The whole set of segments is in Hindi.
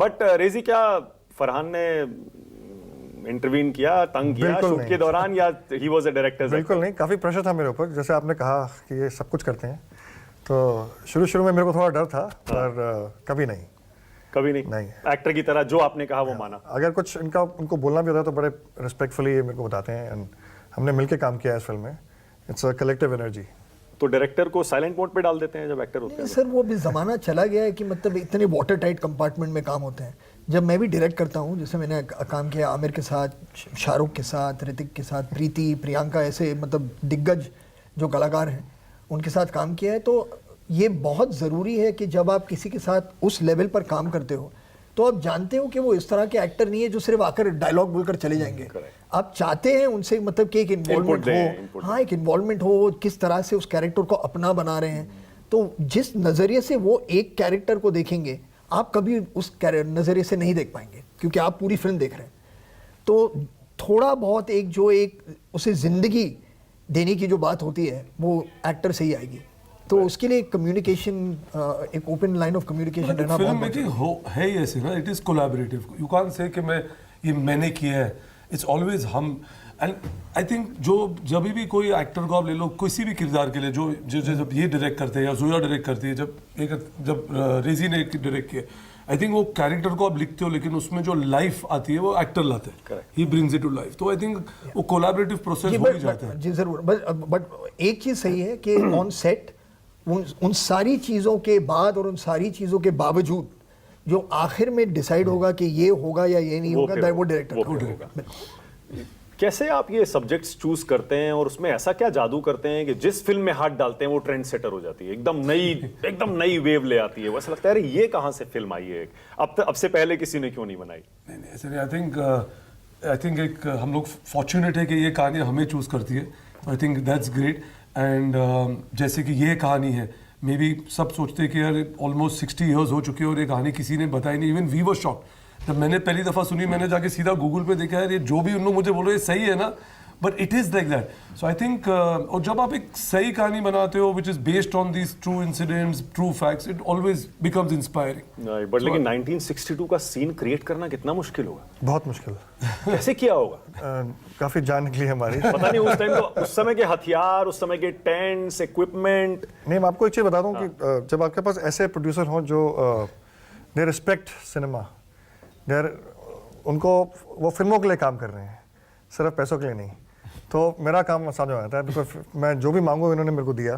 बट रेजी, क्या फरहान ने इंटरवीन किया, तंग किया शूट के दौरान, या ही वाज अ डायरेक्टर? बिल्कुल नहीं, काफ़ी प्रेशर था मेरे ऊपर। जैसे आपने कहा कि ये सब कुछ करते हैं, तो शुरू में मेरे को थोड़ा डर था, पर कभी नहीं। कभी नहीं? एक्टर की तरह जो आपने कहा वो माना? अगर कुछ उनको बोलना भी होता है तो बड़े रिस्पेक्टफुली मेरे को बताते हैं, एंड हमने मिलकर काम किया है इस फिल्म में। It's a collective energy. तो डायरेक्टर को साइलेंट मोड पे डाल देते हैं जब एक्टर होते हैं? सर, वो भी ज़माना चला गया है कि मतलब इतने वाटर टाइट कंपार्टमेंट में काम होते हैं। जब मैं भी डायरेक्ट करता हूँ, जैसे मैंने काम किया आमिर के साथ, शाहरुख के साथ, ऋतिक के साथ, प्रीति, प्रियंका, ऐसे मतलब दिग्गज जो कलाकार हैं उनके साथ काम किया है। तो ये बहुत ज़रूरी है कि जब आप किसी के साथ उस लेवल पर काम करते हो तो आप जानते हो कि वो इस तरह के एक्टर नहीं है जो सिर्फ आकर डायलॉग बोलकर चले जाएंगे। आप चाहते हैं उनसे मतलब कि एक इन्वॉल्वमेंट हो, हाँ एक इन्वॉल्वमेंट हो, किस तरह से उस कैरेक्टर को अपना बना रहे हैं। तो जिस नज़रिए से वो एक कैरेक्टर को देखेंगे, आप कभी उस नज़रिए से नहीं देख पाएंगे, क्योंकि आप पूरी फिल्म देख रहे हैं। तो थोड़ा बहुत एक उसे ज़िंदगी देने की जो बात होती है वो एक्टर से ही आएगी। तो उसके लिए कम्युनिकेशन, एक ओपन लाइन ऑफ कम्युनिकेशन रहना फिल्म मेकिंग है ही ऐसे ना, it is collaborative. You can't say कि मैंने किया है, इट्स ऑलवेज हम। एंड आई थिंक जब भी कोई एक्टर को आप ले लो, किसी भी किरदार के लिए, जो जब ये डायरेक्ट करते हैं या जोया डायरेक्ट करती है, जब रेजी ने डायरेक्ट किया, आई थिंक वो कैरेक्टर को आप लिखते हो, लेकिन उसमें जो लाइफ आती है वो एक्टर लाते हैं, he brings it to life. तो आई थिंक वो कोलैबोरेटिव प्रोसेस हो ही जाता है। जी जरूर, बट एक चीज सही है कि ऑन सेट उन सारी चीज़ों के बाद और उन सारी चीज़ों के बावजूद जो आखिर में डिसाइड होगा कि ये होगा या ये नहीं होगा, वो डायरेक्टर होगा। कैसे आप ये सब्जेक्ट्स चूज करते हैं और उसमें ऐसा क्या जादू करते हैं कि जिस फिल्म में हाथ डालते हैं वो ट्रेंड सेटर हो जाती है, एकदम नई वेव ले आती है? वो ऐसा लगता है अरे ये कहाँ से फिल्म आई है, अब से पहले किसी ने क्यों नहीं बनाई? नहीं ऐसे नहीं। आई थिंक एक हम लोग फॉर्चुनेट है कि ये कहानी हमें चूज करती है। I think that's great. And जैसे कि ये कहानी है, मे बी सब सोचते हैं कि यार ऑलमोस्ट 60 ईयर्स हो चुके हैं और ये कहानी किसी ने बताई नहीं। इवन वी वर शॉक्ड जब मैंने पहली दफ़ा सुनी। मैंने जाके सीधा गूगल पे देखा, यार ये जो भी उन लोग मुझे बोल रहे हैं सही है ना, but it is like that. So I think और जब आप एक सही कहानी बनाते हो which is based on these true incidents, true facts, it always becomes inspiring. But लेकिन 1962 का सीन क्रिएट करना कितना मुश्किल होगा? बहुत मुश्किल। कैसे किया होगा? काफ़ी जान निकली हमारी। पता नहीं उस टाइम तो, उस समय के हथियार, उस समय के टेंट्स, इक्विपमेंट। नहीं, मैं आपको एक चीज़ बता दूं कि जब आपके पास ऐसे प्रोड्यूसर हों जो दे रिस्पेक्ट सिनेमा, उनको वो फिल्मों के लिए काम कर रहे हैं, सिर्फ पैसों के लिए नहीं, तो मेरा काम आसान हो जाता है। बिकॉज मैं जो भी मांगू इन्होंने मेरे को दिया।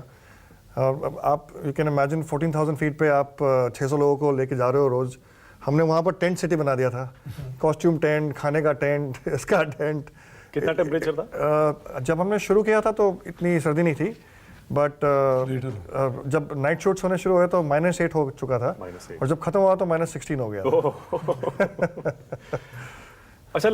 आप यू कैन इमेजिन 14,000 फीट पे आप 600 लोगों को लेके जा रहे हो रोज़। हमने वहाँ पर टेंट सिटी बना दिया था, कॉस्ट्यूम टेंट, खाने का टेंट, इसका टेंट। कितना टेम्परेचर था? जब हमने शुरू किया था तो इतनी सर्दी नहीं थी, बट जब नाइट शूट्स होने शुरू हुए तो -8 हो चुका था, और जब खत्म हुआ तो -16 हो गया।